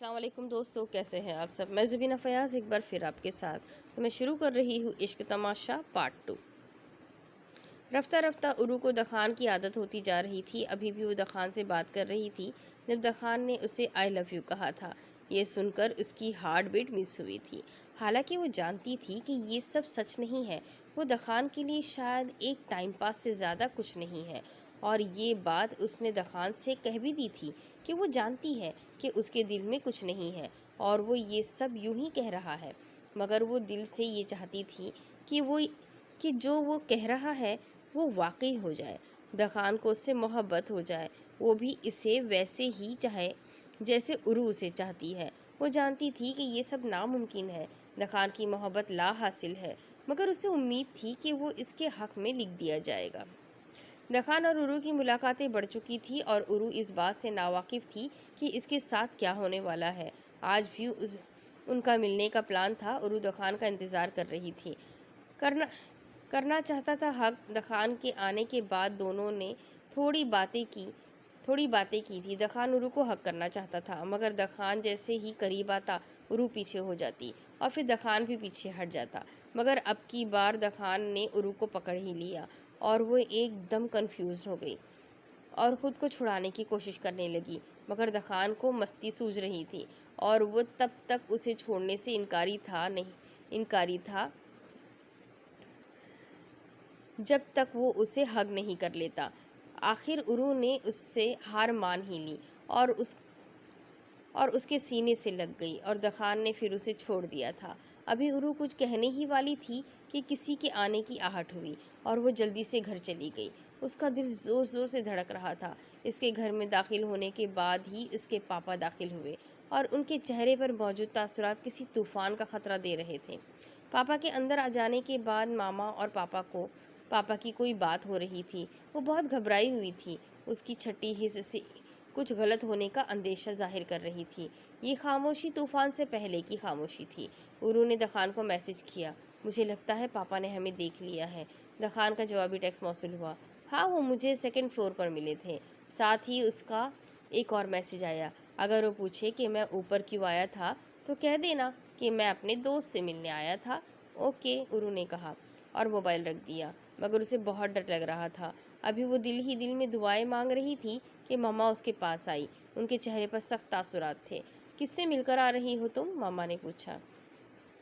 अस्सलाम वालेकुम दोस्तों, कैसे हैं आप सब। मैं ज़ुबीना फ़याज़ एक बार फिर आपके साथ। तो मैं शुरू कर रही हूँ इश्क तमाशा पार्ट 2। रफ्ता रफ्ता उरू को दखान की आदत होती जा रही थी। अभी भी वो दखान से बात कर रही थी जब दखान ने उसे आई लव यू कहा था। ये सुनकर उसकी हार्ट बीट मिस हुई थी। हालांकि वो जानती थी कि ये सब सच नहीं है। वो दखान के लिए शायद एक टाइम पास से ज़्यादा कुछ नहीं है। और ये बात उसने दखान से कह भी दी थी कि वो जानती है कि उसके दिल में कुछ नहीं है और वो ये सब यूं ही कह रहा है। मगर वो दिल से ये चाहती थी कि जो वो कह रहा है वो वाकई हो जाए। दखान को उससे मोहब्बत हो जाए, वो भी इसे वैसे ही चाहे जैसे उरू उसे चाहती है। वो जानती थी कि ये सब नामुमकिन है। दखान की मोहब्बत ला हासिल है, मगर उसे उम्मीद थी कि वो इसके हक में लिख दिया जाएगा। दखान और उरू की मुलाकातें बढ़ चुकी थी और उरू इस बात से नावाकिफ़ थी कि इसके साथ क्या होने वाला है। आज भी उनका मिलने का प्लान था। उरू दखान का इंतज़ार कर रही थी। करना करना चाहता था हक। दखान के आने के बाद दोनों ने थोड़ी बातें की थी। दखान उरू को हक करना चाहता था, मगर दखान जैसे ही करीब आता उरू पीछे हो जाती और फिर दखान भी पीछे हट जाता। मगर अब की बार दखान ने उरू को पकड़ ही लिया और वो एकदम कंफ्यूज हो गई और ख़ुद को छुड़ाने की कोशिश करने लगी। मगर दखान को मस्ती सूझ रही थी और वो तब तक उसे छोड़ने से इनकारी था जब तक वो उसे हग नहीं कर लेता। आखिर उरू ने उससे हार मान ही ली और उसके सीने से लग गई और दखान ने फिर उसे छोड़ दिया था। अभी उरू कुछ कहने ही वाली थी कि किसी के आने की आहट हुई और वो जल्दी से घर चली गई। उसका दिल ज़ोर ज़ोर से धड़क रहा था। इसके घर में दाखिल होने के बाद ही इसके पापा दाखिल हुए और उनके चेहरे पर मौजूद तासुरात किसी तूफ़ान का ख़तरा दे रहे थे। पापा के अंदर आ जाने के बाद मामा और पापा की कोई बात हो रही थी। वो बहुत घबराई हुई थी। उसकी छठी हिस्से से कुछ गलत होने का अंदेशा जाहिर कर रही थी। ये खामोशी तूफ़ान से पहले की खामोशी थी। उरू ने दखान को मैसेज किया, मुझे लगता है पापा ने हमें देख लिया है। दखान का जवाबी टेक्स्ट मौसूल हुआ, हाँ वो मुझे सेकंड फ्लोर पर मिले थे। साथ ही उसका एक और मैसेज आया, अगर वो पूछे कि मैं ऊपर क्यों आया था तो कह देना कि मैं अपने दोस्त से मिलने आया था। ओके, उरू ने कहा और मोबाइल रख दिया। मगर उसे बहुत डर लग रहा था। अभी वो दिल ही दिल में दुआएं मांग रही थी कि मामा उसके पास आई। उनके चेहरे पर सख्त तासुरात थे। किससे मिलकर आ रही हो तुम? मामा ने पूछा।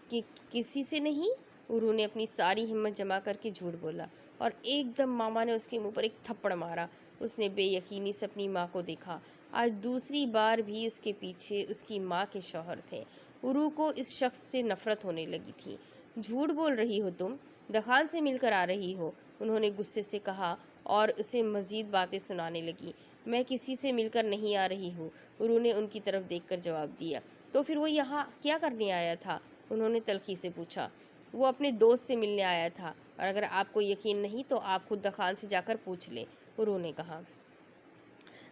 कि किसी से नहीं, उरू ने अपनी सारी हिम्मत जमा करके झूठ बोला और एकदम मामा ने उसके मुंह पर एक थप्पड़ मारा। उसने बेयकीनी से अपनी माँ को देखा। आज दूसरी बार भी इसके पीछे उसकी माँ के शौहर थे। उरू को इस शख्स से नफरत होने लगी थी। झूठ बोल रही हो तुम, दखान से मिलकर आ रही हो, उन्होंने गुस्से से कहा और उसे मज़ीद बातें सुनाने लगी। मैं किसी से मिलकर नहीं आ रही हूँ, उरू ने उनकी तरफ देखकर जवाब दिया। तो फिर वो यहाँ क्या करने आया था? उन्होंने तल्खी से पूछा। वो अपने दोस्त से मिलने आया था और अगर आपको यकीन नहीं तो आप खुद दखान से जाकर पूछ लें, उरू ने कहा।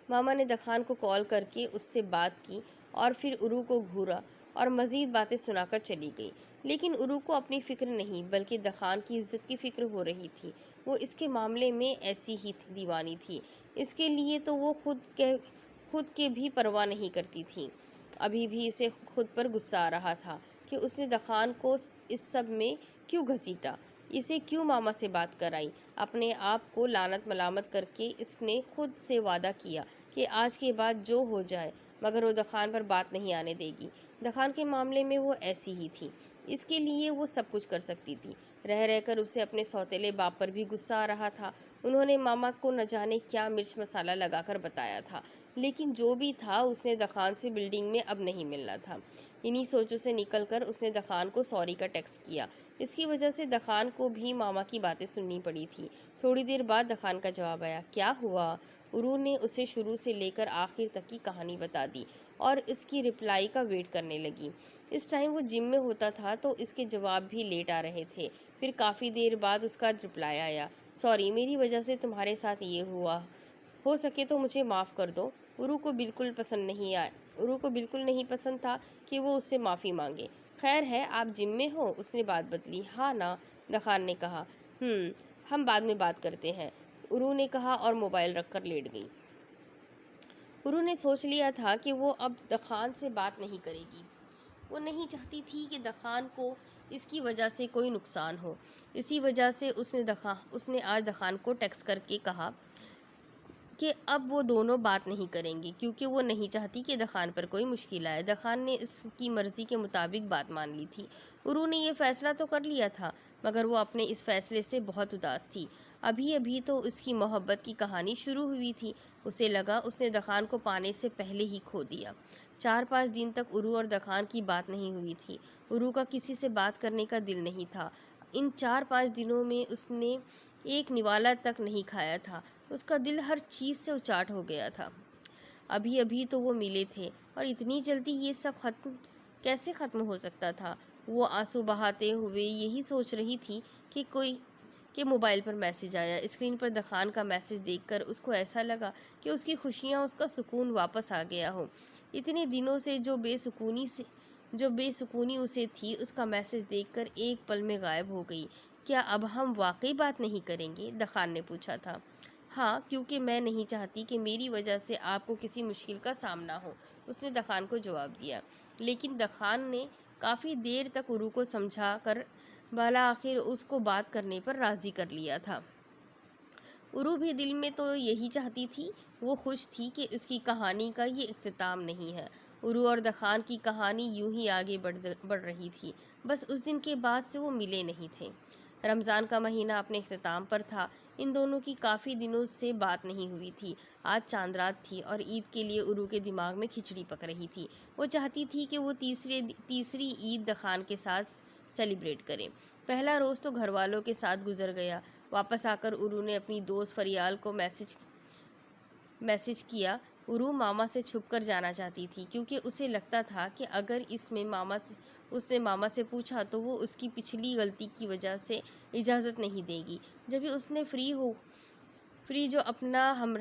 मामा ने दखान को कॉल करके उससे बात की और फिर उरू को घूरा और मज़ीद बातें सुनाकर चली गई। लेकिन उरू को अपनी फ़िक्र नहीं बल्कि दखान की इज्जत की फ़िक्र हो रही थी। वो इसके मामले में ऐसी ही दीवानी थी। इसके लिए तो वो खुद के भी परवाह नहीं करती थी। अभी भी इसे खुद पर गुस्सा आ रहा था कि उसने दखान को इस सब में क्यों घसीटा, इसे क्यों मामा से बात कराई। अपने आप को लानत मलामत करके इसने खुद से वादा किया कि आज के बाद जो हो जाए, मगर वो दखान पर बात नहीं आने देगी। दखान के मामले में वो ऐसी ही थी। इसके लिए वो सब कुछ कर सकती थी। रह रहकर उसे अपने सौतेले बाप पर भी गुस्सा आ रहा था। उन्होंने मामा को न जाने क्या मिर्च मसाला लगाकर बताया था, लेकिन जो भी था उसने दखान से बिल्डिंग में अब नहीं मिलना था। इन्हीं सोचों से निकलकर उसने दखान को सॉरी का टेक्स्ट किया। इसकी वजह से दखान को भी मामा की बातें सुननी पड़ी थी। थोड़ी देर बाद दखान का जवाब आया, क्या हुआ? उरू ने उसे शुरू से लेकर आखिर तक की कहानी बता दी और इसकी रिप्लाई का वेट करने लगी। इस टाइम वो जिम में होता था तो इसके जवाब भी लेट आ रहे थे। फिर काफ़ी देर बाद उसका रिप्लाई आया, सॉरी मेरी वजह से तुम्हारे साथ ये हुआ, हो सके तो मुझे माफ़ कर दो। उरू को बिल्कुल नहीं पसंद था कि वो उससे माफ़ी मांगे। खैर है, आप जिम में हो? उसने बात बदली। हाँ ना, दखान ने कहा। हम बाद में बात करते हैं, उरू ने कहा और मोबाइल रखकर लेट गई। उरू ने सोच लिया था कि वो अब दखान से बात नहीं करेगी। वो नहीं चाहती थी कि दखान को इसकी वजह से कोई नुकसान हो। इसी वजह से उसने आज दखान को टेक्स्ट करके कहा कि अब वो दोनों बात नहीं करेंगे, क्योंकि वो नहीं चाहती कि दखान पर कोई मुश्किल आए। दखान ने इसकी मर्ज़ी के मुताबिक बात मान ली थी। उरू ने ये फ़ैसला तो कर लिया था, मगर वो अपने इस फ़ैसले से बहुत उदास थी। अभी अभी तो उसकी मोहब्बत की कहानी शुरू हुई थी। उसे लगा उसने दखान को पाने से पहले ही खो दिया। 4-5 दिन तक उरू और दखान की बात नहीं हुई थी। उरू का किसी से बात करने का दिल नहीं था। इन 4-5 दिनों में उसने एक निवाला तक नहीं खाया था। उसका दिल हर चीज़ से उचाट हो गया था। अभी अभी तो वो मिले थे और इतनी जल्दी ये सब कैसे ख़त्म हो सकता था। वो आंसू बहाते हुए यही सोच रही थी कि मोबाइल पर मैसेज आया। स्क्रीन पर दखान का मैसेज देखकर उसको ऐसा लगा कि उसकी खुशियाँ, उसका सुकून वापस आ गया हो। इतने दिनों से जो बेसुकूनी उसे थी, उसका मैसेज देखकर एक पल में गायब हो गई। क्या अब हम वाकई बात नहीं करेंगे? दखान ने पूछा था। हाँ, क्योंकि मैं नहीं चाहती कि मेरी वजह से आपको किसी मुश्किल का सामना हो, उसने दखान को जवाब दिया। लेकिन दखान ने काफ़ी देर तक उरू को समझा कर बाला आखिर उसको बात करने पर राज़ी कर लिया था। उरू भी दिल में तो यही चाहती थी। वो खुश थी कि उसकी कहानी का ये इख्तिताम नहीं है। उरू और दखान की कहानी यूं ही आगे बढ़ रही थी। बस उस दिन के बाद से वो मिले नहीं थे। रमज़ान का महीना अपने इख्तिताम पर था। इन दोनों की काफ़ी दिनों से बात नहीं हुई थी। आज चांद रात थी और ईद के लिए उरू के दिमाग में खिचड़ी पक रही थी। वो चाहती थी कि वो तीसरी ईद दखान के साथ सेलिब्रेट करे। पहला रोज़ तो घर वालों के साथ गुजर गया। वापस आकर उरू ने अपनी दोस्त फरियाल को मैसेज किया। उरू मामा से छुपकर जाना चाहती थी, क्योंकि उसे लगता था कि अगर उसने मामा से पूछा तो वो उसकी पिछली गलती की वजह से इजाज़त नहीं देगी। जब भी उसने फ्री जो अपना हम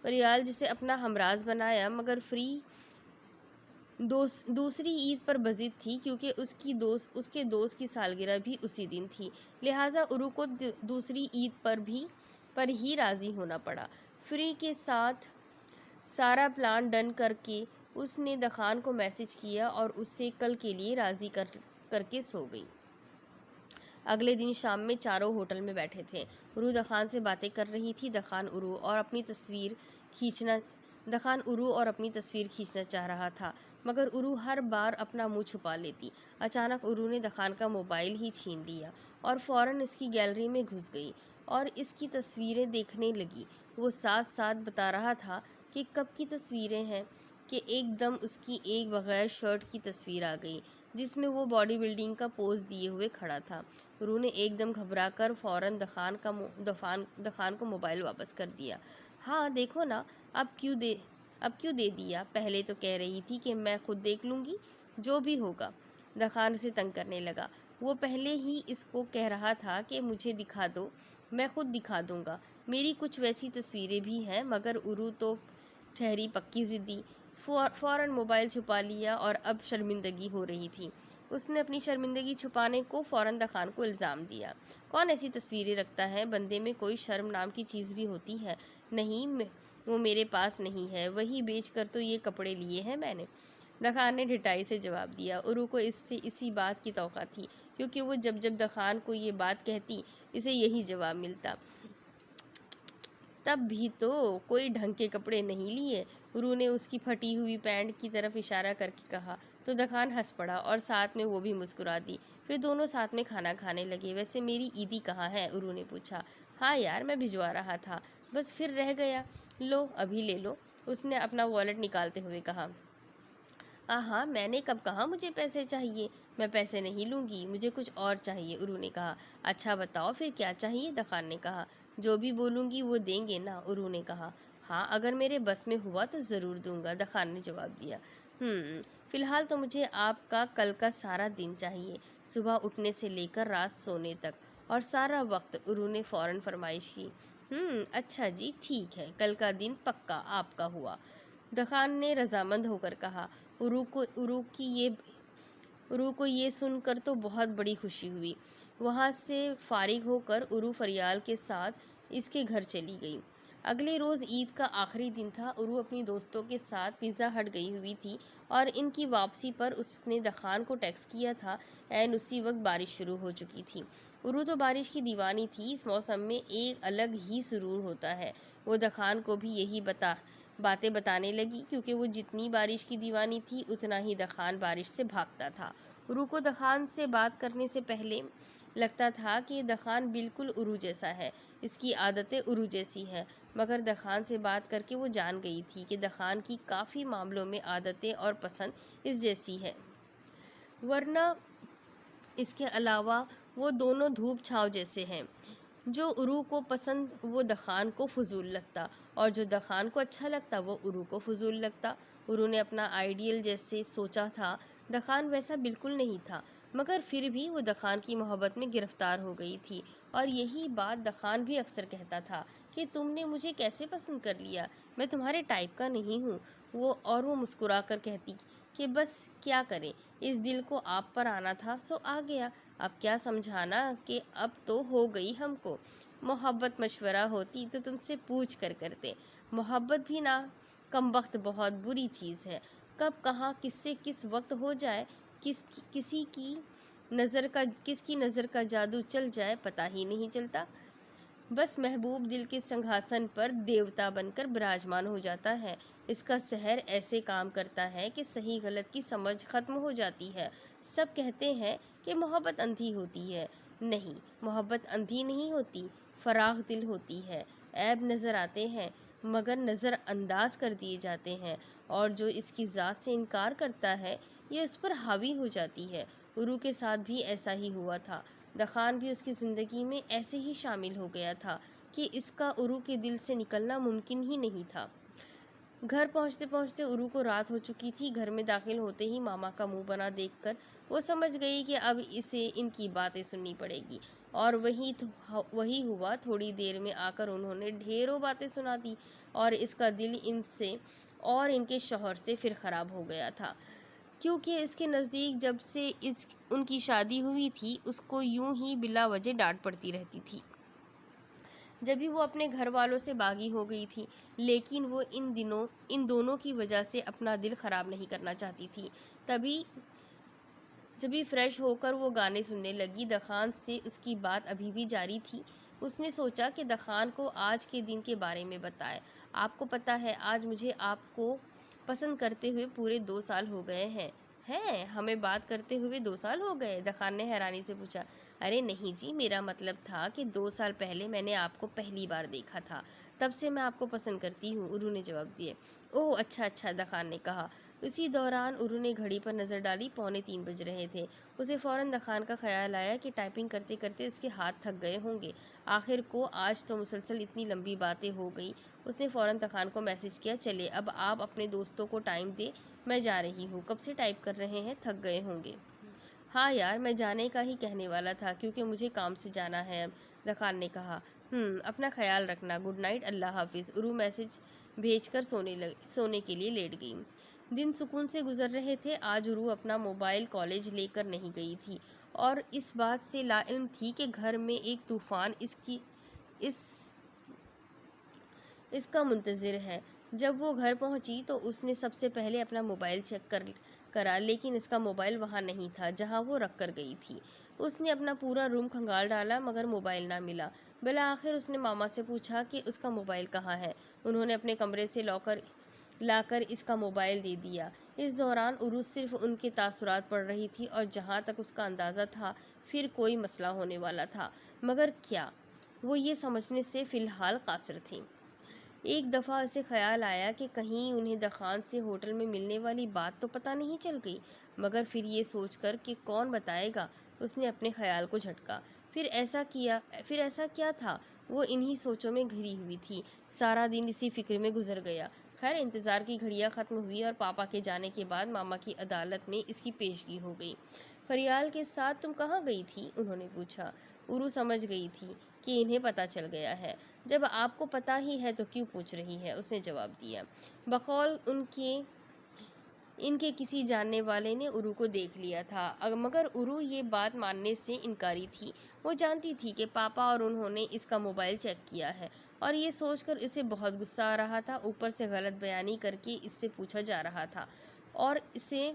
फरियाल जिसे अपना हमराज बनाया, मगर फ्री दूसरी ईद पर बज़िद थी, क्योंकि उसके दोस्त की सालगिरह भी उसी दिन थी। लिहाजा उरू को दूसरी ईद पर ही राज़ी होना पड़ा। फ्री के साथ सारा प्लान डन करके उसने दखान को मैसेज किया और उससे कल के लिए राज़ी करके सो गई। अगले दिन शाम में चारों होटल में बैठे थे। उरू दखान से बातें कर रही थी। दखान उरू और अपनी तस्वीर खींचना चाह रहा था, मगर उरू हर बार अपना मुंह छुपा लेती। अचानक उरू ने दखान का मोबाइल ही छीन लिया और फ़ौरन इसकी गैलरी में घुस गई और इसकी तस्वीरें देखने लगी। वो साथ साथ बता रहा था कि कब की तस्वीरें हैं कि एकदम उसकी एक बग़ैर शर्ट की तस्वीर आ गई, जिसमें वो बॉडी बिल्डिंग का पोज दिए हुए खड़ा था। उरू ने एकदम घबराकर फ़ौरन दखान को मोबाइल वापस कर दिया। हाँ देखो ना, अब क्यों दे दिया? पहले तो कह रही थी कि मैं खुद देख लूँगी, जो भी होगा। दखान उसे तंग करने लगा। वो पहले ही इसको कह रहा था कि मुझे दिखा दो, मैं खुद दिखा दूँगा। मेरी कुछ वैसी तस्वीरें भी हैं, मगर उरू तो ठहरी पक्की ज़िद्दी। फ़ौरन मोबाइल छुपा लिया और अब शर्मिंदगी हो रही थी। उसने अपनी शर्मिंदगी छुपाने को फ़ौरन दखान को इल्ज़ाम दिया। कौन ऐसी तस्वीरें रखता है? बंदे में कोई शर्म नाम की चीज़ भी होती है? नहीं, वो मेरे पास नहीं है, वही बेच कर तो ये कपड़े लिए हैं मैंने, दखान ने ढिठाई से जवाब दिया। उरू को इसी बात की तौक़ा थी, क्योंकि वो जब दखान को ये बात कहती, इसे यही जवाब मिलता। तब भी तो कोई ढंग के कपड़े नहीं लिए, उरू ने उसकी फटी हुई पैंट की तरफ इशारा करके कहा। तो दखान हंस पड़ा और साथ में वो भी मुस्कुरा दी। फिर दोनों साथ में खाना खाने लगे। वैसे मेरी ईदी कहाँ है? उरू ने पूछा। हाँ यार, मैं भिजवा रहा था, बस फिर रह गया। लो अभी ले लो, उसने अपना वॉलेट निकालते हुए कहा। हाँ, मैंने कब कहा मुझे पैसे चाहिए? मैं पैसे नहीं लूँगी, मुझे कुछ और चाहिए, उरू ने कहा। अच्छा बताओ फिर क्या चाहिए? दखान ने कहा। जो भी बोलूँगी वो देंगे ना? उरू ने कहा। हाँ, अगर मेरे बस में हुआ तो ज़रूर दूंगा, दखान ने जवाब दिया। फ़िलहाल तो मुझे आपका कल का सारा दिन चाहिए, सुबह उठने से लेकर रात सोने तक, और सारा वक्त, उरू ने फ़ौरन फरमाइश की। अच्छा जी, ठीक है, कल का दिन पक्का आपका हुआ, दखान ने रजामंद होकर कहा। उरू को ये सुनकर तो बहुत बड़ी खुशी हुई। वहाँ से फारिग होकर उरू फरियाल के साथ इसके घर चली गई। अगले रोज़ ईद का आखिरी दिन था। उरू अपनी दोस्तों के साथ पिज़्ज़ा हट गई हुई थी और इनकी वापसी पर उसने दखान को टेक्स्ट किया था। एंड उसी वक्त बारिश शुरू हो चुकी थी। उरू तो बारिश की दीवानी थी। इस मौसम में एक अलग ही सुरूर होता है। वो दखान को भी यही बातें बताने लगी, क्योंकि वो जितनी बारिश की दीवानी थी उतना ही दखान बारिश से भागता था। उरू को दखान से बात करने से पहले लगता था कि ये दखान बिल्कुल उरू जैसा है, इसकी आदतें उरू जैसी है। मगर दखान से बात करके वो जान गई थी कि दखान की काफ़ी मामलों में आदतें और पसंद इस जैसी है। वरना इसके अलावा वो दोनों धूप छाँव जैसे हैं। जो उरू को पसंद वो दखान को फजूल लगता, और जो दखान को अच्छा लगता वो उरू को फजूल लगता। उरू ने अपना आइडियल जैसे सोचा था, दखान वैसा बिल्कुल नहीं था, मगर फिर भी वो दखान की मोहब्बत में गिरफ्तार हो गई थी। और यही बात दखान भी अक्सर कहता था कि तुमने मुझे कैसे पसंद कर लिया, मैं तुम्हारे टाइप का नहीं हूँ। वो मुस्कुरा कर कहती कि बस क्या करें, इस दिल को आप पर आना था सो आ गया, अब क्या समझाना कि अब तो हो गई हमको। मोहब्बत मशवरा होती तो तुमसे पूछ कर करते। मोहब्बत भी ना कमबख्त बहुत बुरी चीज़ है, कब कहाँ किससे किस वक्त हो जाए, किसकी नज़र का जादू चल जाए पता ही नहीं चलता। बस महबूब दिल के सिंहासन पर देवता बनकर विराजमान हो जाता है। इसका सहर ऐसे काम करता है कि सही गलत की समझ खत्म हो जाती है। सब कहते हैं कि मोहब्बत अंधी होती है। नहीं, मोहब्बत अंधी नहीं होती, फराख दिल होती है। ऐब नज़र आते हैं मगर नज़र अंदाज कर दिए जाते हैं, और जो इसकी ज़ात से इनकार करता है ये उस पर हावी हो जाती है। उरू के साथ भी ऐसा ही हुआ था। दखान भी उसकी ज़िंदगी में ऐसे ही शामिल हो गया था कि इसका उरू के दिल से निकलना मुमकिन ही नहीं था। घर पहुंचते पहुंचते उरू को रात हो चुकी थी। घर में दाखिल होते ही मामा का मुंह बना देखकर वो समझ गई कि अब इसे इनकी बातें सुननी पड़ेगी। और वही हुआ। थोड़ी देर में आकर उन्होंने ढेरों बातें सुना दी, और इसका दिल इनसे और इनके शौहर से फिर ख़राब हो गया था, क्योंकि इसके नज़दीक जब से उनकी शादी हुई थी उसको यूं ही बिला वजह डांट पड़ती रहती थी। जब भी वो अपने घर वालों से बागी हो गई थी, लेकिन वो इन दिनों इन दोनों की वजह से अपना दिल ख़राब नहीं करना चाहती थी। तभी जब भी फ्रेश होकर वो गाने सुनने लगी, दखान से उसकी बात अभी भी जारी थी। उसने सोचा कि दखान को आज के दिन के बारे में बताए। आपको पता है, आज मुझे आपको पसंद करते हुए पूरे 2 साल हो गए हैं। हैं, हमें बात करते हुए 2 साल हो गए? दखान ने हैरानी से पूछा। अरे नहीं जी, मेरा मतलब था कि 2 साल पहले मैंने आपको पहली बार देखा था, तब से मैं आपको पसंद करती हूँ, उरू ने जवाब दिए। ओह अच्छा अच्छा, दखान ने कहा। उसी दौरान उरू ने घड़ी पर नज़र डाली। 2:45 बज रहे थे। उसे फ़ौरन दखान का ख्याल आया कि टाइपिंग करते करते इसके हाथ थक गए होंगे। आखिर को आज तो मुसलसल इतनी लंबी बातें हो गई। उसने फ़ौरन दखान को मैसेज किया, चले अब आप अपने दोस्तों को टाइम दे, मैं जा रही हूँ। कब से टाइप कर रहे हैं, थक गए होंगे। हाँ यार, मैं जाने का ही कहने वाला था, क्योंकि मुझे काम से जाना है अब, दखान ने कहा। अपना ख्याल रखना, गुड नाइट, अल्लाह हाफिज़। उरू मैसेज भेजकर सोने के लिए लेट गई। दिन सुकून से गुजर रहे थे। आज उरू अपना मोबाइल कॉलेज लेकर नहीं गई थी, और इस बात से लाइल्म थी कि घर में एक तूफ़ान इसका मुंतज़िर है। जब वो घर पहुंची तो उसने सबसे पहले अपना मोबाइल चेक करा, लेकिन इसका मोबाइल वहाँ नहीं था जहाँ वो रख कर गई थी। उसने अपना पूरा रूम खंगाल डाला, मगर मोबाइल ना मिला। बिला आखिर उसने मामा से पूछा कि उसका मोबाइल कहाँ है। उन्होंने अपने कमरे से लाकर इसका मोबाइल दे दिया। इस दौरान उरू सिर्फ उनके तासुरात पढ़ रही थी, और जहाँ तक उसका अंदाज़ा था फिर कोई मसला होने वाला था, मगर क्या, वो ये समझने से फ़िलहाल कासिर थी। एक दफ़ा उसे ख्याल आया कि कहीं उन्हें दखान से होटल में मिलने वाली बात तो पता नहीं चल गई, मगर फिर ये सोचकर कि कौन बताएगा, उसने अपने ख्याल को झटका। फिर ऐसा क्या था, वो इन्हीं सोचों में घिरी हुई थी। सारा दिन इसी फिक्र में गुजर गया। खैर, इंतज़ार की घड़ियां ख़त्म हुई और पापा के जाने के बाद मामा की अदालत में इसकी पेशगी हो गई। फरियाल के साथ तुम कहाँ गई थी, उन्होंने पूछा। उरू समझ गई थी कि इन्हें पता चल गया है। जब आपको पता ही है तो क्यों पूछ रही है, उसने जवाब दिया। बकौल इनके किसी जानने वाले ने उरू को देख लिया था, मगर उरू ये बात मानने से इनकारी थी। वो जानती थी कि पापा और उन्होंने इसका मोबाइल चेक किया है। और ये सोचकर इसे बहुत गुस्सा आ रहा था। ऊपर से गलत बयानी करके इससे पूछा जा रहा था और इसी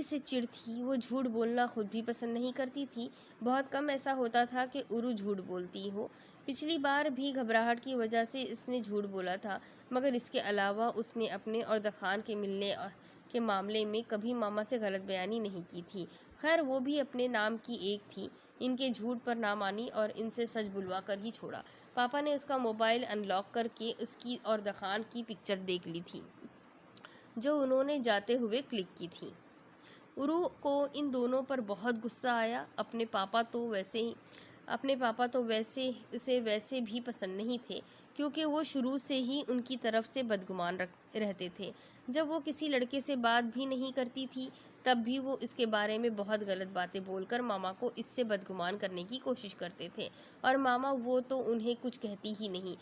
से चिढ़ थी। वो झूठ बोलना खुद भी पसंद नहीं करती थी। बहुत कम ऐसा होता था कि उरू झूठ बोलती हो। पिछली बार भी घबराहट की वजह से इसने झूठ बोला था, मगर इसके अलावा उसने अपने और दखान के मिलने के मामले में कभी मामा से गलत बयानी नहीं की थी। खैर वो भी अपने नाम की एक थी। इनके झूठ पर ना मानी और इनसे सच बुलवा कर ही छोड़ा। पापा ने उसका मोबाइल अनलॉक करके उसकी और दखान की पिक्चर देख ली थी जो उन्होंने जाते हुए क्लिक की थी। उरू को इन दोनों पर बहुत गुस्सा आया। अपने पापा तो वैसे भी पसंद नहीं थे, क्योंकि वो शुरू से ही उनकी तरफ से बदगुमान रहते थे। जब वो किसी लड़के से बात भी नहीं करती थी, तब भी वो इसके बारे में बहुत गलत बातें बोलकर मामा को इससे बदगुमान करने की कोशिश करते थे। और मामा वो तो उन्हें कुछ कहती ही नहीं,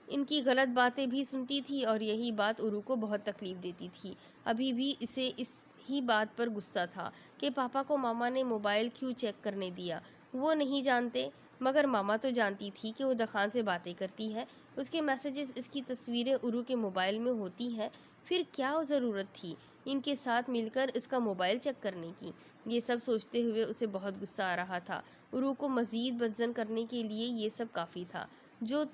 इनकी गलत बातें भी सुनती थी और यही बात उरू को बहुत तकलीफ देती थी। अभी भी इसे इस ही बात पर गुस्सा था कि पापा को मामा ने मोबाइल क्यों चेक करने दिया। वो नहीं जानते, मगर मामा तो जानती थी कि वो दखान से बातें करती है। उसके मैसेजेस, इसकी तस्वीरें उरू के मोबाइल में होती हैं। फिर क्या ज़रूरत थी इनके साथ मिलकर इसका मोबाइल चेक करने की। ये सब सोचते हुए उसे बहुत गुस्सा आ रहा था। उरू को मज़ीद बदजन करने के लिए ये सब काफ़ी था। जो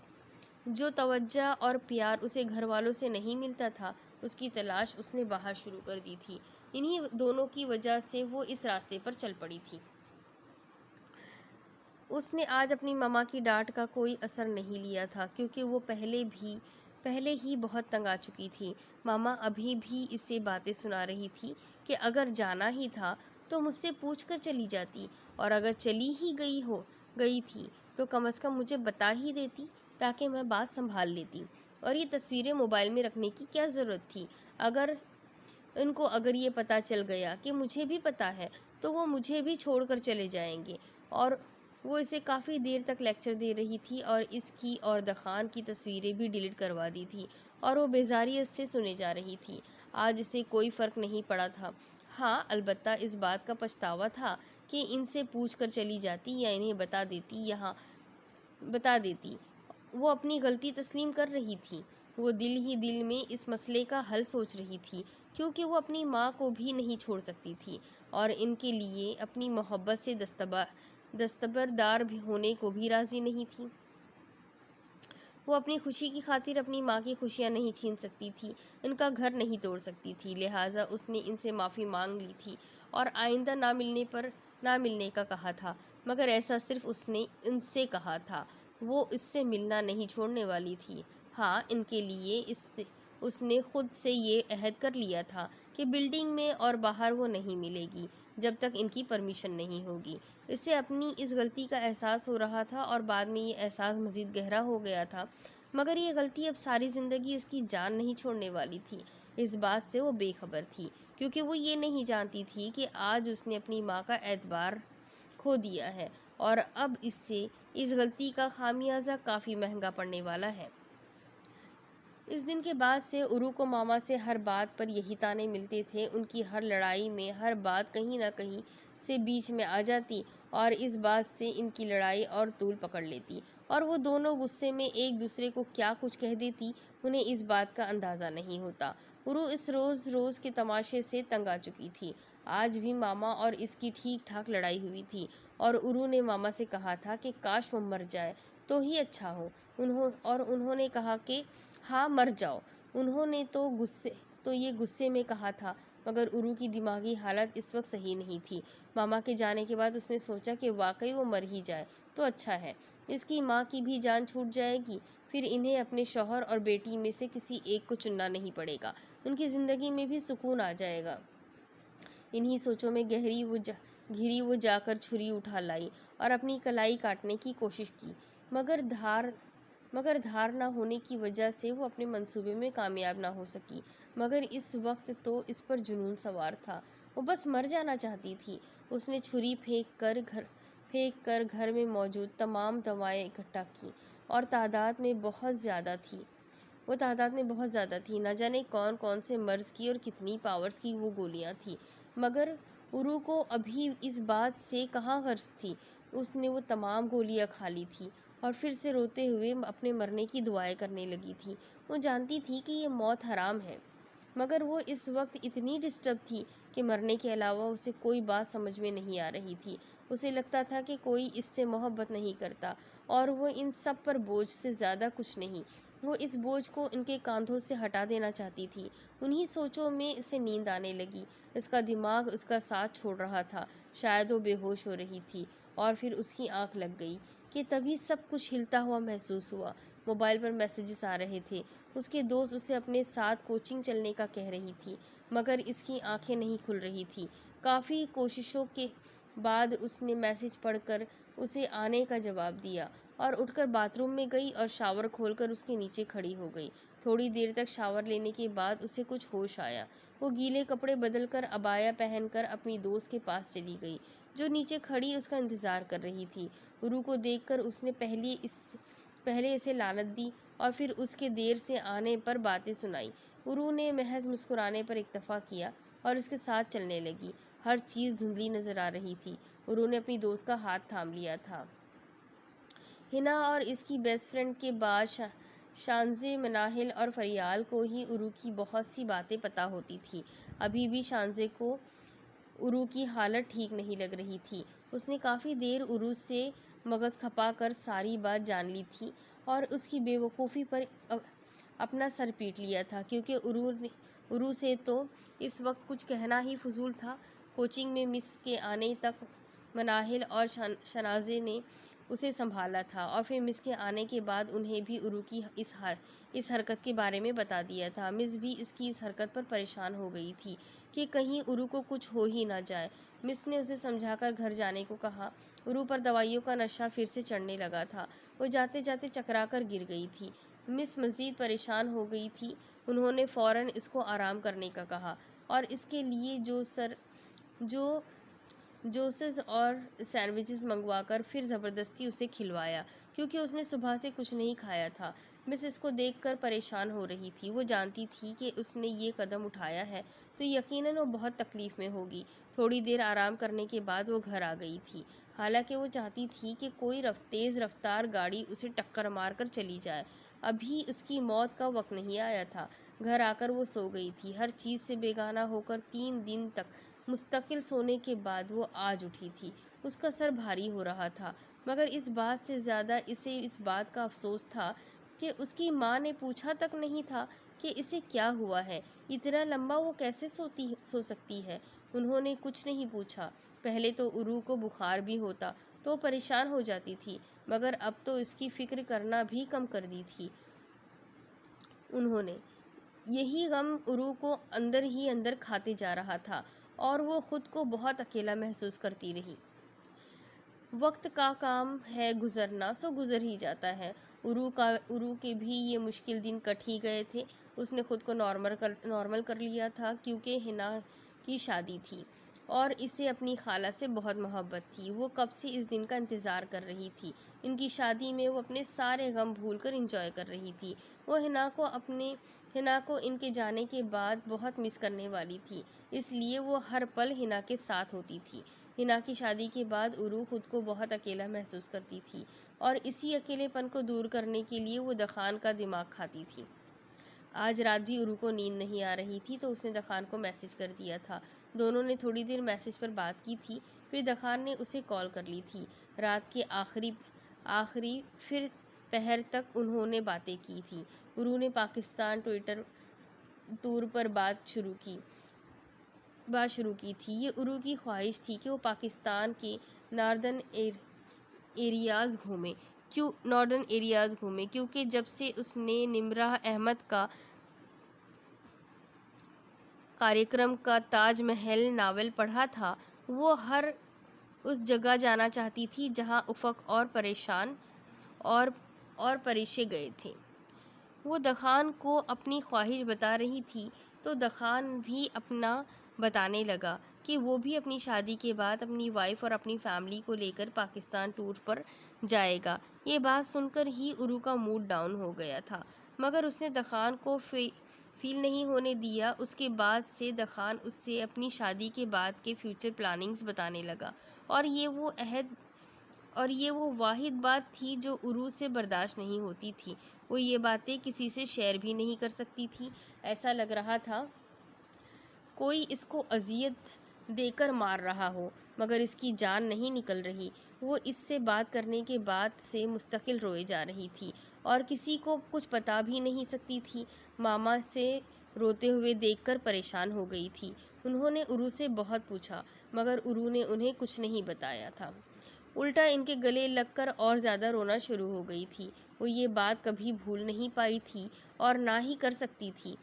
तवज्जो और प्यार उसे घर वालों से नहीं मिलता था, उसकी तलाश उसने बाहर शुरू कर दी थी। इन्हीं दोनों की वजह से वो इस रास्ते पर चल पड़ी थी। उसने आज अपनी मामा की डांट का कोई असर नहीं लिया था, क्योंकि वो पहले ही बहुत तंग आ चुकी थी। मामा अभी भी इसे बातें सुना रही थी कि अगर जाना ही था तो मुझसे पूछकर चली जाती, और अगर चली ही गई थी तो कम से कम मुझे बता ही देती, ताकि मैं बात संभाल लेती। और ये तस्वीरें मोबाइल में रखने की क्या ज़रूरत थी। अगर ये पता चल गया कि मुझे भी पता है, तो वो मुझे भी छोड़कर चले जाएंगे। और वो इसे काफ़ी देर तक लेक्चर दे रही थी और इसकी और दखान की तस्वीरें भी डिलीट करवा दी थी, और वो बेजारियत से सुने जा रही थी। आज इसे कोई फ़र्क नहीं पड़ा था। हाँ, अलबत्ता इस बात का पछतावा था कि इनसे पूछ कर चली जाती या इन्हें बता देती। वो अपनी गलती तस्लीम कर रही थी। वो दिल ही दिल में इस मसले का हल सोच रही थी, क्योंकि वो अपनी माँ को भी नहीं छोड़ सकती थी और इनके लिए अपनी मोहब्बत से दस्तबरदार भी होने को भी राज़ी नहीं थी। वो अपनी खुशी की खातिर अपनी माँ की खुशियाँ नहीं छीन सकती थी, इनका घर नहीं तोड़ सकती थी। लिहाजा उसने इनसे माफ़ी मांग ली थी और आइंदा ना मिलने का कहा था। मगर ऐसा सिर्फ उसने इनसे कहा था, वो इससे मिलना नहीं छोड़ने वाली थी। हाँ, इनके लिए उसने खुद से ये अहद कर लिया था कि बिल्डिंग में और बाहर वो नहीं मिलेगी जब तक इनकी परमिशन नहीं होगी। इसे अपनी इस गलती का एहसास हो रहा था और बाद में ये एहसास मज़ीद गहरा हो गया था। मगर ये गलती अब सारी ज़िंदगी इसकी जान नहीं छोड़ने वाली थी। इस बात से वो बेखबर थी, क्योंकि वो ये नहीं जानती थी कि आज उसने अपनी माँ का एतबार खो दिया है और अब इससे इस गलती का खामियाजा काफ़ी महंगा पड़ने वाला है। इस दिन के बाद से उरू को मामा से हर बात पर यही ताने मिलते थे। उनकी हर लड़ाई में हर बात कहीं ना कहीं से बीच में आ जाती और इस बात से इनकी लड़ाई और तूल पकड़ लेती, और वो दोनों गुस्से में एक दूसरे को क्या कुछ कह देती, उन्हें इस बात का अंदाज़ा नहीं होता। उरू इस रोज़ के तमाशे से तंग आ चुकी थी। आज भी मामा और इसकी ठीक ठाक लड़ाई हुई थी और उरू ने मामा से कहा था कि काश वो मर जाए तो ही अच्छा हो। उन्होंने कहा कि हाँ, मर जाओ। उन्होंने तो ये गुस्से में कहा था, मगर उरू की दिमागी हालत इस वक्त सही नहीं थी। मामा के जाने के बाद उसने सोचा कि वाकई वो मर ही जाए तो अच्छा है। इसकी माँ की भी जान छूट जाएगी, फिर इन्हें अपने शौहर और बेटी में से किसी एक को चुनना नहीं पड़ेगा। उनकी ज़िंदगी में भी सुकून आ जाएगा। इन्हीं सोचों में घिरी वो जाकर छुरी उठा लाई और अपनी कलाई काटने की कोशिश की, मगर धार ना होने की वजह से वो अपने मंसूबे में कामयाब ना हो सकी। मगर इस वक्त तो इस पर जुनून सवार था। वो बस मर जाना चाहती थी। उसने छुरी फेंक कर घर में मौजूद तमाम दवाएं इकट्ठा की और तादाद में बहुत ज़्यादा थी। न जाने कौन कौन से मर्ज़ की और कितनी पावर्स की वो गोलियां थी। मगर उरू को अभी इस बात से कहाँ गर्ज थी। उसने वो तमाम गोलियां खा ली थी और फिर से रोते हुए अपने मरने की दुआएं करने लगी थी। वो जानती थी कि ये मौत हराम है, मगर वो इस वक्त इतनी डिस्टर्ब थी कि मरने के अलावा उसे कोई बात समझ में नहीं आ रही थी। उसे लगता था कि कोई इससे मोहब्बत नहीं करता और वो इन सब पर बोझ से ज़्यादा कुछ नहीं। वो इस बोझ को इनके कांधों से हटा देना चाहती थी। उन्हीं सोचों में इसे नींद आने लगी। इसका दिमाग उसका साथ छोड़ रहा था। शायद वो बेहोश हो रही थी और फिर उसकी आंख लग गई कि तभी सब कुछ हिलता हुआ महसूस हुआ। मोबाइल पर मैसेजेस आ रहे थे। उसके दोस्त उसे अपने साथ कोचिंग चलने का कह रही थी, मगर इसकी आंखें नहीं खुल रही थी। काफ़ी कोशिशों के बाद उसने मैसेज पढ़कर उसे आने का जवाब दिया और उठकर बाथरूम में गई और शावर खोलकर उसके नीचे खड़ी हो गई। थोड़ी देर तक शावर लेने के बाद उसे कुछ होश आया। वो गीले कपड़े बदलकर अबाया पहनकर अपनी दोस्त के पास चली गई, जो नीचे खड़ी उसका इंतज़ार कर रही थी। उरू को देखकर उसने पहले इसे लानत दी और फिर उसके देर से आने पर बातें सुनाई। उरू ने महज मुस्कुराने पर इक्तफा किया और उसके साथ चलने लगी। हर चीज़ धुंधली नजर आ रही थी। उरू ने अपनी दोस्त का हाथ थाम लिया था। हिना और इसकी बेस्ट फ्रेंड के बाद शानजे, मनाहिल और फरियाल को ही उरू की बहुत सी बातें पता होती थी। अभी भी शानजे को उरू की हालत ठीक नहीं लग रही थी। उसने काफ़ी देर उरू से मगज खपा कर सारी बात जान ली थी और उसकी बेवकूफ़ी पर अपना सर पीट लिया था, क्योंकि उरू से तो इस वक्त कुछ कहना ही फजूल था। कोचिंग में मिस के आने तक मनाहिल और शनाजे ने उसे संभाला था और फिर मिस के आने के बाद उन्हें भी उरू की इस हरकत के बारे में बता दिया था। मिस भी इसकी इस हरकत पर परेशान हो गई थी कि कहीं उरू को कुछ हो ही ना जाए। मिस ने उसे समझाकर घर जाने को कहा। उरू पर दवाइयों का नशा फिर से चढ़ने लगा था। वो जाते जाते चकरा कर गिर गई थी। मिस मज़ीद परेशान हो गई थी। उन्होंने फ़ौरन इसको आराम करने का कहा और इसके लिए जोसेस और सैंडविचेस मंगवाकर फिर ज़बरदस्ती उसे खिलवाया, क्योंकि उसने सुबह से कुछ नहीं खाया था। मिस इसको देखकर परेशान हो रही थी। वो जानती थी कि उसने ये कदम उठाया है तो यकीनन वो बहुत तकलीफ़ में होगी। थोड़ी देर आराम करने के बाद वो घर आ गई थी। हालांकि वो चाहती थी कि कोई तेज़ रफ्तार गाड़ी उसे टक्कर मार कर चली जाए। अभी उसकी मौत का वक्त नहीं आया था। घर आकर वो सो गई थी, हर चीज़ से बेगाना होकर। 3 दिन तक मुस्तकिल सोने के बाद वो आज उठी थी। उसका सर भारी हो रहा था, मगर इस बात से ज़्यादा इसे इस बात का अफसोस था कि उसकी माँ ने पूछा तक नहीं था कि इसे क्या हुआ है। इतना लंबा वो कैसे सो सकती है। उन्होंने कुछ नहीं पूछा। पहले तो उरू को बुखार भी होता तो परेशान हो जाती थी, मगर अब तो इसकी फ़िक्र करना भी कम कर दी थी उन्होंने। यही गम उरू को अंदर ही अंदर खाते जा रहा था और वो खुद को बहुत अकेला महसूस करती रही। वक्त का काम है गुजरना, सो गुजर ही जाता है। उरू के भी ये मुश्किल दिन कट ही गए थे। उसने खुद को नॉर्मल कर लिया था, क्योंकि हिना की शादी थी और इसे अपनी खाला से बहुत मोहब्बत थी। वो कब से इस दिन का इंतज़ार कर रही थी। इनकी शादी में वो अपने सारे गम भूलकर एंजॉय कर रही थी। वो हिना को इनके जाने के बाद बहुत मिस करने वाली थी, इसलिए वो हर पल हिना के साथ होती थी। हिना की शादी के बाद उरू खुद को बहुत अकेला महसूस करती थी और इसी अकेलेपन को दूर करने के लिए वो दखान का दिमाग खाती थी। आज रात भी उरू को नींद नहीं आ रही थी तो उसने दखान को मैसेज कर दिया था। दोनों ने थोड़ी देर मैसेज पर बात की थी, फिर दखान ने उसे कॉल कर ली थी। रात के आखिरी फिर पहर तक उन्होंने बातें की थी। उरू ने पाकिस्तान ट्विटर टूर पर बात शुरू की थी। ये उरू की ख्वाहिश थी कि वो पाकिस्तान के नॉर्दर्न एरियाज़ घूमे, क्योंकि जब से उसने निमराह अहमद का कार्यक्रम का ताजमहल नावल पढ़ा था, वो हर उस जगह जाना चाहती थी जहां उफ़क़ और परिशे गए थे। वो दखान को अपनी ख्वाहिश बता रही थी तो दखान भी अपना बताने लगा कि वो भी अपनी शादी के बाद अपनी वाइफ और अपनी फैमिली को लेकर पाकिस्तान टूर पर जाएगा। ये बात सुनकर ही उरू का मूड डाउन हो गया था, मगर उसने दखान को फील नहीं होने दिया। उसके बाद से दखान उससे अपनी शादी के बाद के फ्यूचर प्लानिंग्स बताने लगा और और ये वो वाहिद बात थी जो उरू से बर्दाश्त नहीं होती थी। वो ये बातें किसी से शेयर भी नहीं कर सकती थी। ऐसा लग रहा था कोई इसको अजियत देकर मार रहा हो, मगर इसकी जान नहीं निकल रही। वो इससे बात करने के बाद से मुस्तकिल रोए जा रही थी और किसी को कुछ बता भी नहीं सकती थी। मामा से रोते हुए देखकर परेशान हो गई थी। उन्होंने उरू से बहुत पूछा, मगर उरू ने उन्हें कुछ नहीं बताया था। उल्टा इनके गले लगकर और ज़्यादा रोना शुरू हो गई थी। वो ये बात कभी भूल नहीं पाई थी और ना ही कर सकती थी।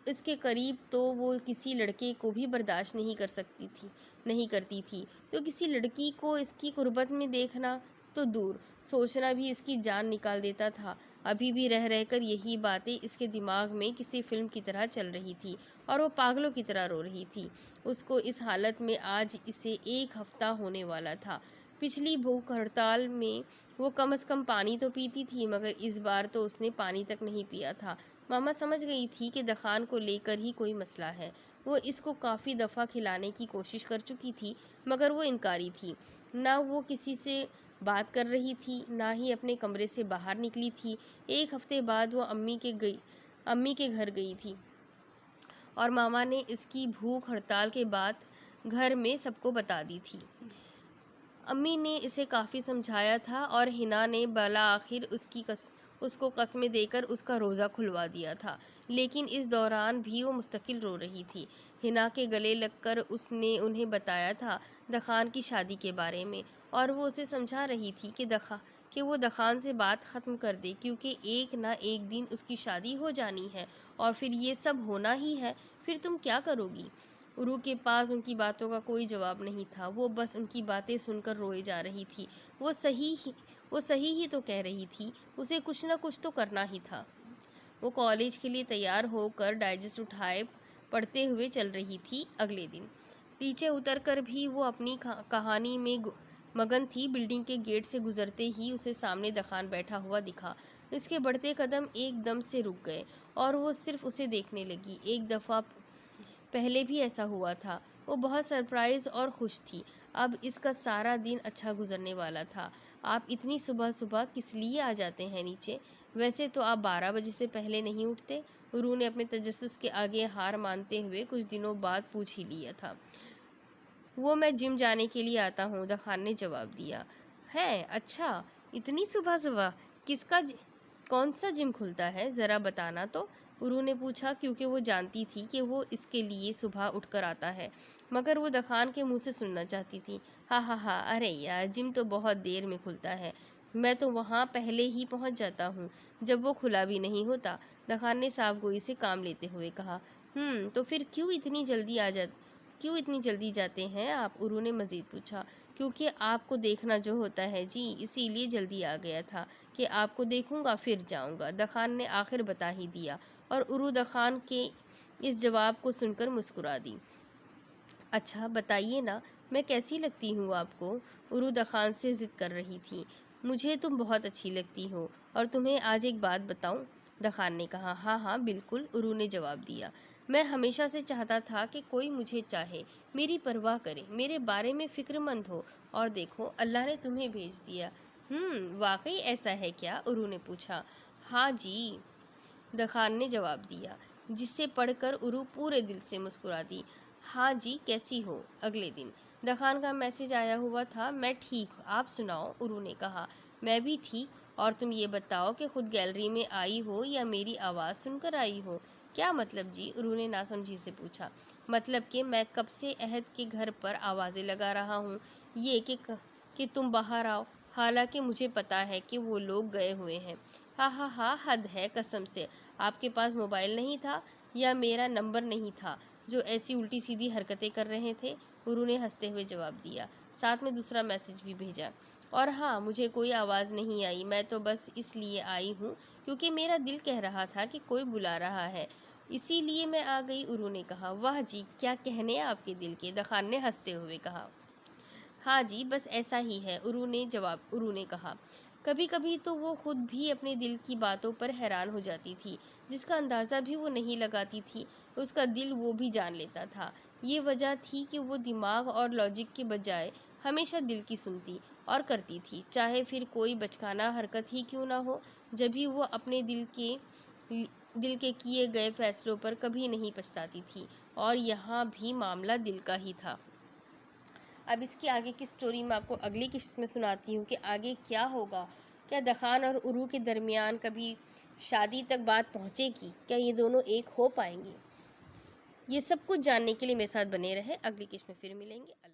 इसके करीब तो वो किसी लड़के को भी बर्दाश्त नहीं करती थी, तो किसी लड़की को इसकी कुर्बत में देखना तो दूर, सोचना भी इसकी जान निकाल देता था। अभी भी रह रहकर यही बातें इसके दिमाग में किसी फिल्म की तरह चल रही थी और वो पागलों की तरह रो रही थी। उसको इस हालत में आज इसे 1 हफ्ता होने वाला था। पिछली भूख हड़ताल में वो कम से कम पानी तो पीती थी, मगर इस बार तो उसने पानी तक नहीं पिया था। मामा समझ गई थी कि दखान को लेकर ही कोई मसला है। वो इसको काफ़ी दफ़ा खिलाने की कोशिश कर चुकी थी, मगर वो इनकारी थी। ना वो किसी से बात कर रही थी, ना ही अपने कमरे से बाहर निकली थी। 1 हफ्ते बाद वो अम्मी के घर गई थी और मामा ने इसकी भूख हड़ताल के बाद घर में सबको बता दी थी। अम्मी ने इसे काफ़ी समझाया था और हिना ने बाला आखिर उसको कस्में देकर उसका रोज़ा खुलवा दिया था, लेकिन इस दौरान भी वो मुस्तकिल रो रही थी। हिना के गले लगकर उसने उन्हें बताया था दखान की शादी के बारे में, और वो उसे समझा रही थी कि वो दखान से बात ख़त्म कर दे, क्योंकि एक ना एक दिन उसकी शादी हो जानी है और फिर ये सब होना ही है। फिर तुम क्या करोगी? उरू के पास उनकी बातों का कोई जवाब नहीं था। वो बस उनकी बातें सुनकर रोए जा रही थी। वो सही ही तो कह रही थी। उसे कुछ ना कुछ तो करना ही था। वो कॉलेज के लिए तैयार होकर डाइजेस्ट उठाए पढ़ते हुए चल रही थी। अगले दिन नीचे उतरकर भी वो अपनी कहानी में मगन थी। बिल्डिंग के गेट से गुजरते ही उसे सामने दखान बैठा हुआ दिखा। इसके बढ़ते कदम एकदम से रुक गए और वो सिर्फ उसे देखने लगी। एक दफ़ा पहले भी ऐसा हुआ था। वो बहुत सरप्राइज और खुश थी। अब इसका सारा दिन अच्छा गुजरने वाला था। आप इतनी सुबह सुबह किस लिए आ जाते हैं नीचे? वैसे तो आप 12 बजे से पहले नहीं उठते। उरू ने अपने तजस्सुस के आगे हार मानते हुए कुछ दिनों बाद पूछ ही लिया था। वो मैं जिम जाने के लिए आता हूँ, दखान ने जवाब दिया। है? अच्छा, इतनी सुबह सुबह कौन सा जिम खुलता है, ज़रा बताना तो? उरू ने पूछा, क्योंकि वो जानती थी कि वो इसके लिए सुबह उठकर आता है, मगर वो दखान के मुंह से सुनना चाहती थी। हा, अरे यार, जिम तो बहुत देर में खुलता है। मैं तो वहाँ पहले ही पहुँच जाता हूँ, जब वो खुला भी नहीं होता, दखान ने साफगोई से काम लेते हुए कहा। तो फिर क्यों इतनी जल्दी जाते हैं आप? उरू ने मज़ीद पूछा। क्योंकि आपको देखना जो होता है जी, इसीलिए जल्दी आ गया था कि आपको देखूंगा फिर जाऊंगा, दखान ने आखिर बता ही दिया और उरू दखान के इस जवाब को सुनकर मुस्कुरा दी। अच्छा बताइए ना, मैं कैसी लगती हूँ आपको? उरू दखान से ज़िद कर रही थी। मुझे तुम बहुत अच्छी लगती हो, और तुम्हें आज एक बात बताऊँ? दखान ने कहा। हाँ बिल्कुल, उरू ने जवाब दिया। मैं हमेशा से चाहता था कि कोई मुझे चाहे, मेरी परवाह करे, मेरे बारे में फ़िक्रमंद हो, और देखो अल्लाह ने तुम्हें भेज दिया। वाकई ऐसा है क्या? उरू ने पूछा। हाँ जी, दखान ने जवाब दिया, जिसे पढ़कर उरू पूरे दिल से मुस्कुरा दी। हाँ जी, कैसी हो? अगले दिन दखान का मैसेज आया हुआ था। मैं ठीक, आप सुनाओ? उरू ने कहा। मैं भी ठीक, और तुम ये बताओ कि खुद गैलरी में आई हो या मेरी आवाज़ सुनकर आई हो? क्या मतलब जी? उरू ने नासमझी से पूछा। मतलब कि मैं कब से अहद के घर पर आवाज़ें लगा रहा हूँ ये कि तुम बाहर आओ, हालांकि मुझे पता है कि वो लोग गए हुए हैं। हा, हद है कसम से। आपके पास मोबाइल नहीं था या मेरा नंबर नहीं था जो ऐसी उल्टी सीधी हरकतें कर रहे थे? उरू ने हंसते हुए जवाब दिया। साथ में दूसरा मैसेज भी भेजा। और हाँ, मुझे कोई आवाज़ नहीं आई। मैं तो बस इसलिए आई हूँ क्योंकि मेरा दिल कह रहा था कि कोई बुला रहा है, इसीलिए मैं आ गई। उरू ने कहा। वाह जी, क्या कहने आपके दिल के? दखान ने हंसते हुए कहा। हाँ जी, बस ऐसा ही है, उरू ने कहा। कभी कभी तो वो खुद भी अपने दिल की बातों पर हैरान हो जाती थी, जिसका अंदाज़ा भी वो नहीं लगाती थी। उसका दिल वो भी जान लेता था। ये वजह थी कि वो दिमाग और लॉजिक के बजाय हमेशा दिल की सुनती। और करती थी, चाहे फिर कोई बचकाना हरकत ही क्यों ना हो। जब भी वो अपने दिल के किए गए फैसलों पर कभी नहीं पछताती थी, और यहाँ भी मामला दिल का ही था। अब इसकी आगे की स्टोरी मैं आपको अगली किस्त में सुनाती हूँ कि आगे क्या होगा। क्या दखान और उरू के दरमियान कभी शादी तक बात पहुँचेगी? क्या ये दोनों एक हो पाएंगे? ये सब कुछ जानने के लिए मेरे साथ बने रहें। अगली किस्त में फिर मिलेंगे। अल्लाह।